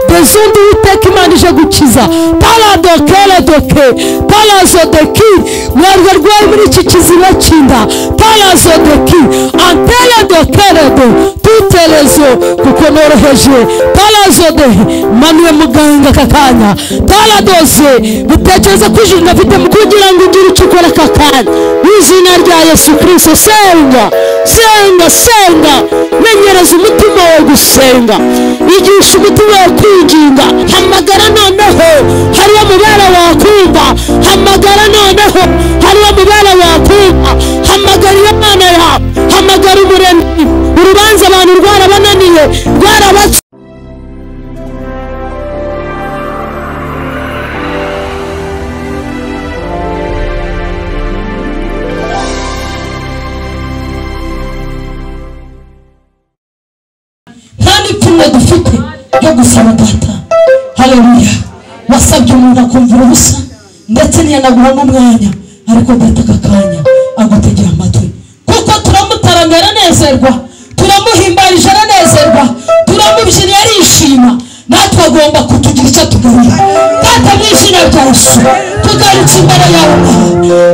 dezundi Uwiteka Imana ije gukiza paradokere doke parazodeki mwarwa rwaye muri iki kiziba cy'inda parazodeki antele dokeredo tuterezo kuko noroheje parazode manuwe muganga kakanya paradose mutekereza ko ijuru nafite mu kugira ngo ugire icyo ukora kakanya izina rya Yesu Kristo senga menyereza umutima wawe gusenga igisha umutima wawe kwinginga hamagara noneho hariyo mubera wakumva hamagara noneho hariyo mubera wakumva hamagara Imana yawe hamagara umuremyi urubanza abantu rwarabananiye rwarabaca dufite yo gusaba data. Haleluya. Wasabye umuntu akumvira ubusa ndetse niyanaguha n'umwanya ariko data kakanya agutegera amatwi kuko turamutaramera nezerwa turamuhimbarije aranezerwa turamubyinira arishima natwe agomba kutugira icyo tugarura. Data mu izina rya Yesu tugarutse imbere yawe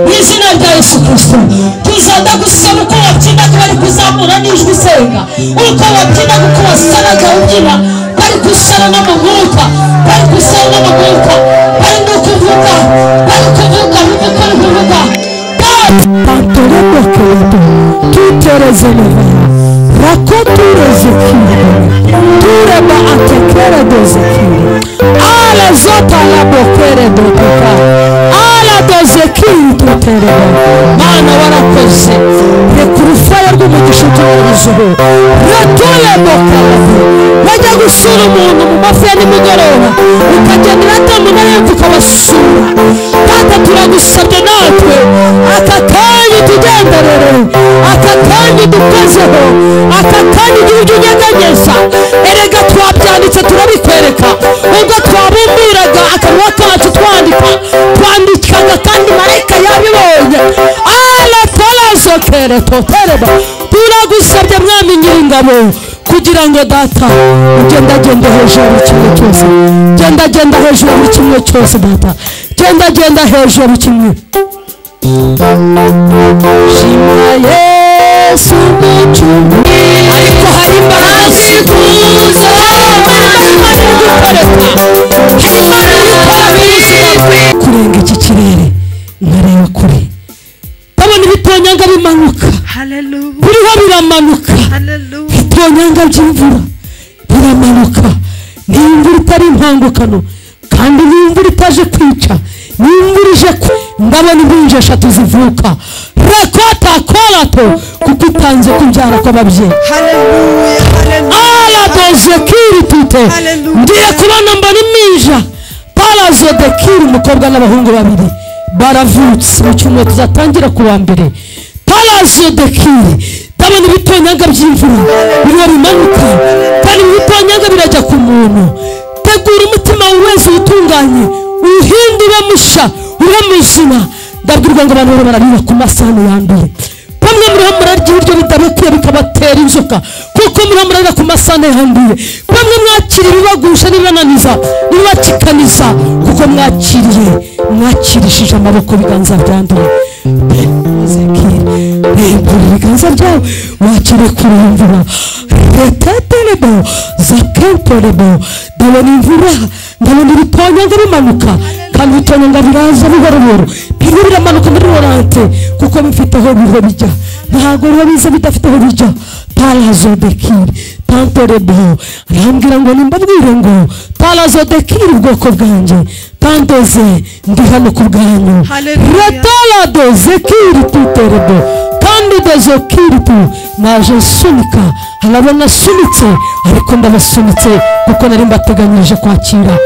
mu izina rya Yesu Kristo tuzanda gusaba uko wabyinaga bari kuzamura n'ijwi usenga uko wabyinaga uko wasanaga ubyina bari gusana no mu mwuka bari gusana no mu mwuka bari no kuvuga Pantorebeketo tuterezelewa rakoturezekiri tureba atekere dozekiri ala zota la bokere doteka ala dozekiri tutereba mana warakoze rekurufaya rw'umugisha turuzuho retole bokere bajya gusura umuntu mu mafi ya nimugoroba ukagendera atamuna y'epfo ukabasura Tata turagusabye natwe aka kanya tugenderere aka kanya dukozeho aka kanya igihugu unyeganyeza erega twabyanditse turabikwereka ubwo twabumbiraga akanwa kacu twandikaga kandi marayika yabibonye ala torazokere totereba turagusabye mwami nyiringabo kugira ngo data ugendagende hejuru mu kimwe cyose gendagenda hejuru mu kimwe cyose data gendagenda hejuru kimwe shima Yesu mucunguzi ariko hari imbaraga zikuza kurenga iki kirere nkareba kure ndabona ibitonyanga bimanuka biriho biramanuka ibitonyanga by'imvura biramanuka n'imvura itari impangukano kandi n'imvura itaje kwica n'imvura ije ndabona impinja eshatu zivuka rekota korato kuko itanze kubyara kw'ababyeyi. Ala dozekiri tute ndiye kubona mbona impinja parazodekiri umukobwa n'abahungu babiri baravutse mu cyumweru tuzatangira ku wa mbere parazodekiri ndabona ibitonyanga by'imvura biriho bimanuka kandi ibitonyanga birajya ku muntu. Tegura umutima wese utunganye uhindure musha ube muzima ndabwirwa ngo abantu bararira ku masahani yanduye bamwe muri ho murarya ibiryo bidabikwiye bikabatera inzoka kuko muri ho murarira ku masahani yanduye bamwe mwakira ibibagusha n'ibananiza n'ibibacikaniza kuko mwakirishije amaboko biganza byanduye. Rembura ibiganza byawe wakire kurumvura retetelebo zakentorebo ndabona imvura ndabona ibitonyanga bimanuka kandi ibitonyanga biraza buhoro buhoro bimwe biramanuka muri orante kuko bifite aho biho bijya ntabwo biba biza bidafite aho bijya. Parazodekiri pantorebo arambwira ngo nimbabwire ngo parazodekiri ubwoko bwanjye pandoze ndi hano ku bwanyu retala tuterebo kandi dezokiritu naje sunika harabona sunitse ariko ndabasunitse kuko nari mbateganyije kwakira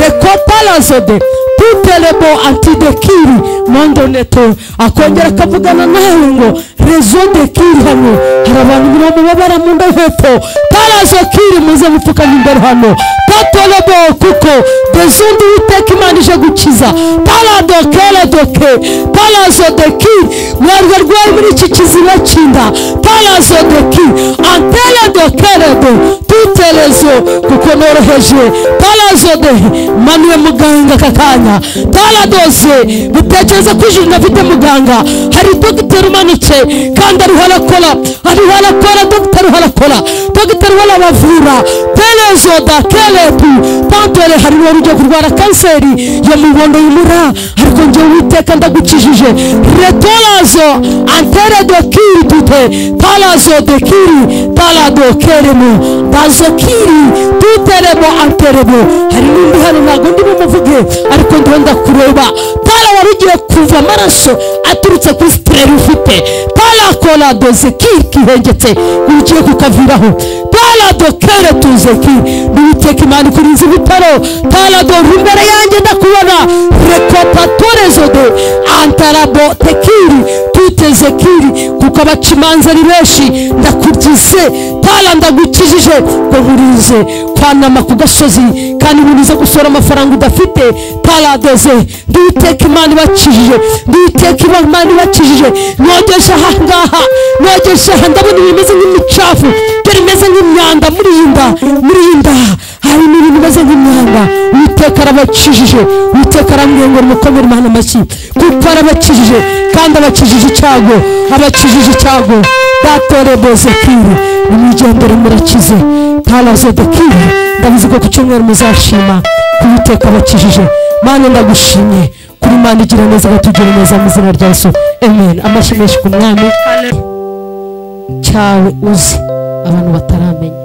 rekoparazode tuterebo antidekiri mondoneto akongera akavugana nawe ngo rezo de kiri hano hari abantu mirongo babara mu nda hepfo talazo kiri muze mupfukanye imbere hano patolobo kuko dezundi witeka Imana ije gukiza talado kere doke talazo de kiri mwarwe rwaye muri iki kiziba cy'inda talazo de kiri antele dokere do tutelezo kuko noroheje talazo de manuwe muganga kakanya taladoze butekereza ko ijuru nafite muganga hari dogiteri umanutse kandi ariho arakora dogiteri arakora dogiteri bavura telezo da kelepu pantole hari n'urujya kurwara kanseri yo mu bondo y'umura ariko njye Uwiteka ndagukijije retolazo antere do kiri tute talazo de kiri talado keremo dazo kiri tuteremo anteremo hari n'undi hano ntabwo ndi bumuvuge ariko ndonda kureba tala warugiye kuva amaraso aturutse kuri spray ufite tala kola doze kiri kihengetse ugiye kukaviraho tala do kere tuze kiri Uwiteka Imana kurinze ibitaro tala do imbere yanjye ndakubona rekopatorezo de antarabo tekiri tuteze kiri kuko abacimanza ari benshi ndakubyize tala ndagukijije ko nkurize kwanama ku gasozi kandi bunize gusora amafaranga udafite tala doze Uwiteka Imana ibakijije Uwiteka Imana ibakijije nogesha ahangaha nogesha ndabona ibimeze nk'imicafu bimeze nk'imyanda muri inda hari n'ibintu bimeze nk'imyanda Uwiteka arabakijije Uwiteka arambwiye ngo mukomere Imana amashyi kuko arabakijije kandi abakijije icyago datore bozekiri nimwigendere murakize talazo dekiri ndabizi ko ku cyumweru muzashima Uwiteka abakijije Mana ndagushimye kuri Imana igira neza batugire neza mu izina rya Yesu amen amashyi menshi ku mwami cyawe uzi abantu bataramenya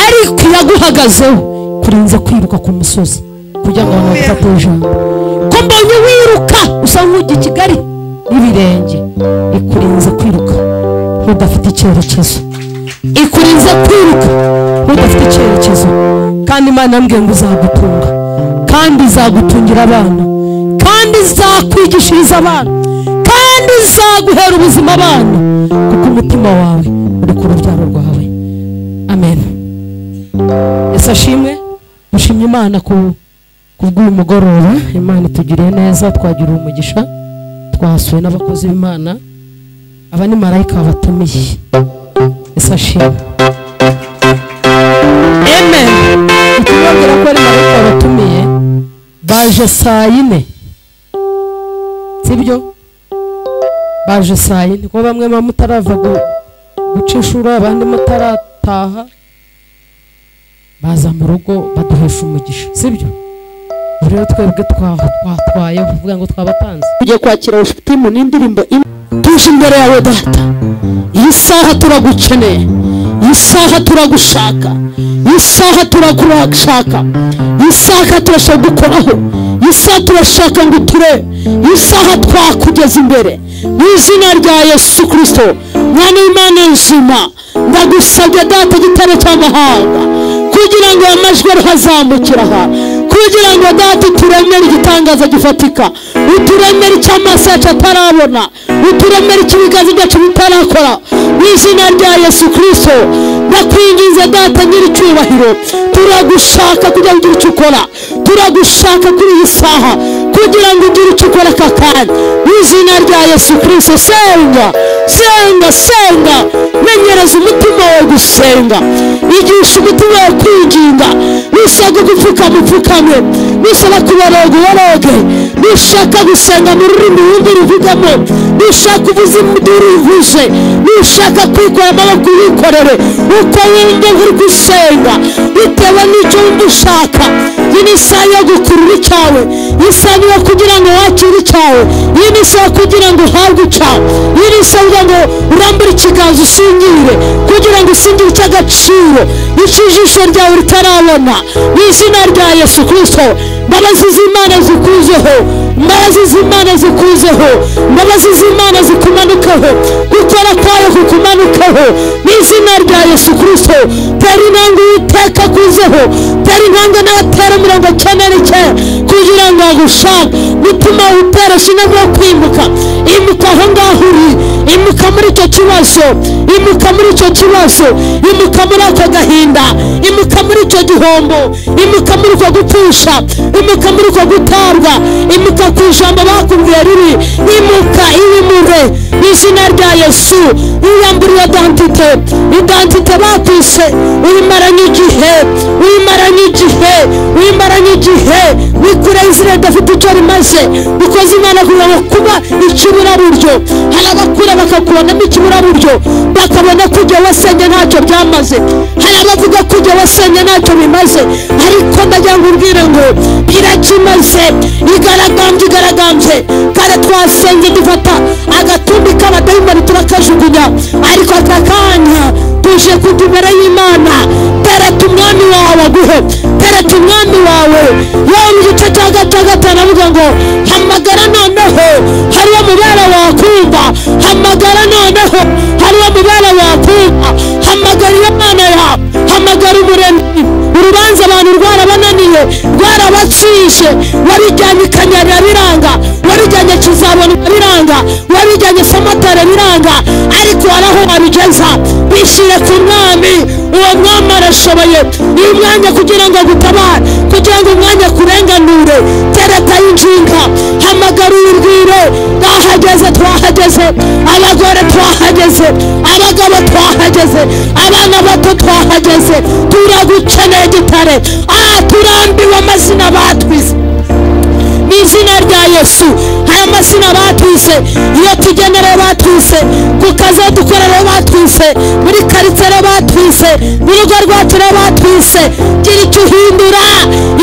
ariko yaguhagazeho kurinze kwiruka ku musozi kugira ngo abantu bafate ijambo ko mbonye wiruka usa nk'ujya i Kigali n'ibirenge ikurinze kwiruka nk'udafite icyerekezo kandi Imana yambwiye ngo uzagutunga kandi izagutungira abana kandi izakwigishiriza abana kandi izaguhera ubuzima abana kuko umutima wawe uri ku rubyaro rwawe amen. Yesu ashimwe. Mushimye Imana kubw'uyu mugoroba. Imana itugiriye neza, twagiriye umugisha, twasuwe n'abakozi b'Imana, aba ni marayika babatumiye. Yesu ashimwe. Amen. Tukubwira ko ari marayika babatumiye baje saa 4, sibyo? Baje saa 4 ko bamwe mutarava gucishura, abandi mutarataha, baza mu rugo baduhesha umugisha, sibyo? Rero twebwe twatwaye kuvuga ngo twabatanze tugiye kwakira ubucuti mu n'indirimbo tuje imbere yawe Data. Iyi saha turagukeneye, iyi saha turagushaka, iyi saha turagushaka, iyi saha turashaka gukoraho, iyi saha turashaka ngo ture, iyi saha twakugeza imbere mu izina rya Yesu Kristo mwana w'Imana nzima. Ndagusabye Data gitare cy'amahanga kugira ngo amajwi hazamukira aha, kugira ngo Data turemere igitangaza gifatika, uturemere icy'amaso yacu atarabona, uturemere ikibiganza byacu bitarakora mu izina rya Yesu Kristo. Ndakwinginze Data nyir'icyubahiro, turagushaka kugira ngo ugire icyo ukora, turagushaka kuri iyi saha kugira ngo ugire icyo ukora aka kanya mu izina rya Yesu Kristo. Senga menyereza umutima wawe gusenga, igisha umutima wawe kwinginga, nishaka gupfukama upfukame, nishaka kuboroga uboroge, nishaka gusenga mu rurimi wundi ruvugamo, nishaka kuvuza induru uvuze, nishaka kwikora amaboko wikorere uko wumva uri gusenga bitewe n'icyo wumva ushaka. Iyi ni isaha yo gukurura icyawe, isaha yo kugira ngo wakire icyawe, iyi ni isaha kugira ngo uhabwe icyawe, iyi ni isaha kugira ngo urambure ikiganza usingire kugira ngo usingire icy'agaciro ijisho ryawe ritarabona mu izina rya Yesu Kristo. Mbabazi z'Imana zikuzeho, mbabazi z'Imana zikuzeho, mbabazi z'Imana zikumanukeho, gukora kwayo kukumanukeho mu izina rya Yesu Kristo. Tera intambwe Uwiteka akuzeho, tera intambwe n'atera 99 kugira ngo agushake, mutima utera shinabwo kwimuka, imuka aho ngaho uri, imuka muri icyo kibazo, imuka muri icyo kibazo, imuka muri ako gahinda, imuka muri icyo gihombo, imuka muri uko gupfusha, imuka muri uko gutabwa, imuka ku ijambo bakubwiye ribi, imuka ibimure mu izina rya Yesu. Wiyamburiye identite bakwise, uyimaranye igihe, wikure izina ridafite icyo rimaze, ukoze Imana kugira ngo kuba ikiburaburyo. Hari abakura bakakubonamo ikiburaburyo, bakabona ko ujya wasenye ntacyo byamaze. Hari abavuga ko ujya wasenye ntacyo bimaze, ariko ndagira ngo umbwire ngo birakimaze. Igaragambye kare twasenye dufata agatumbi k'abadayimoni turakajugunya, ariko aka kanya tuje kujya imbere y'Imana. Tereta umwami wawe aguhe, tereta umwami wawe. Yobu mu gice cya gatanu avuga ngo hamagara noneho hariyo mubera wakumva, hamagara noneho hariyo mubera wakumva, hamagara Imana yawe, hamagara Umuremyi. Urubanza abantu rwarabananiye, rwarabacishe, warijyanye Kanyarira biranga, warijyanye Kizabona biranga, warijyanye Samatare biranga, ariko haraho wabigeza. Bishire ku mwami, uwo mwami arashoboye. Uyu mwanya kugira ngo agutabare, kugira ngo umwanya kurenganure. Tereta y'injinga, hamagara urwire. Twahageze, abagore twahageze, abagabo twahageze, abana bato twahageze. Turagukeneye gitare, turambiwe amazina batwize mu izina rya Yesu. Aya mazina batwise, iyo tugenera batwise, ku kazi dukorera batwise, muri karitsiye batwise, mu rugo rwacu batwise. Gira icyo uhindura.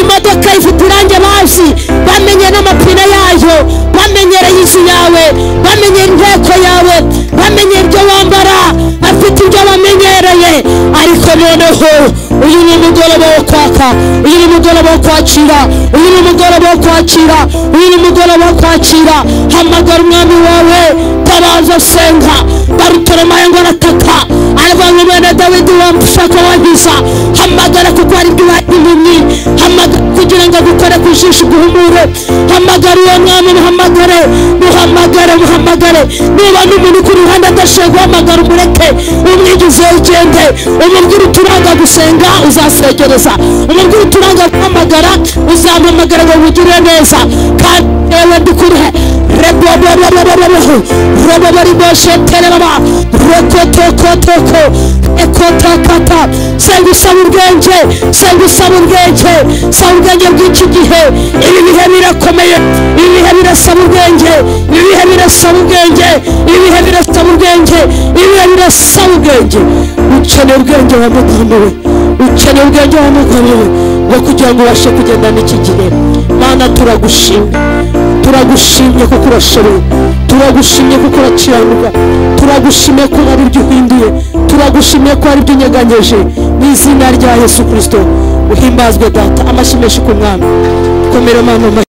Imodoka ifite irange bazi, bamenye n'amapine yayo, bamenyereye inzu yawe, bamenye inteko yawe, bamenye ibyo wambara, afite ibyo bamenyereye. Ariko noneho uyu ni umugoroba wo kwaka, uyu ni umugoroba wo kwakira, uyu ni umugoroba wo kwakira, uyu ni umugoroba wo kwakira. Hamagara umwami wawe, tabaza senga. Barutoromaye ngo arataka, aravuga ngo mwene Dawidi wamushaka wagiza. Hamagara kuko ari byo impumyi, hamagara kugira ngo agukore ku jisho guhumure. Hamagara uwo mwami, muhamagare. Niba n'umuntu ku ruhande adashaka guhamagara, umureke, umwigize ugende, umubwire uturanga gusenga uzasegereza, umubwire uturanga guhamagara uzampamagara ngo ugire neza. Kandi yewe ndikurihe senga usaba ubwenge bw'iki gihe. Ibi bihe birakomeye, ibi bihe birasaba ubwenge, ibi bihe birasaba ubwenge, ibi bihe birasaba ubwenge, ibi bihe birasaba ubwenge. Ukeneye ubwenge wa mugabo we, ukeneye ubwenge wa mugabo we, ngo kugira ngo ubashe kugenda n'iki gihe. Mana turagushimye kuko urashoboye, turagushimye kuko urakiranuka, turagushimye ko hari ibyo uhinduye, turagushimye ko hari ibyo unyeganyeje. Mu izina rya Yesu Kristo uhimbazwe Data. Amashyi menshi ku mwami. Komera Mana.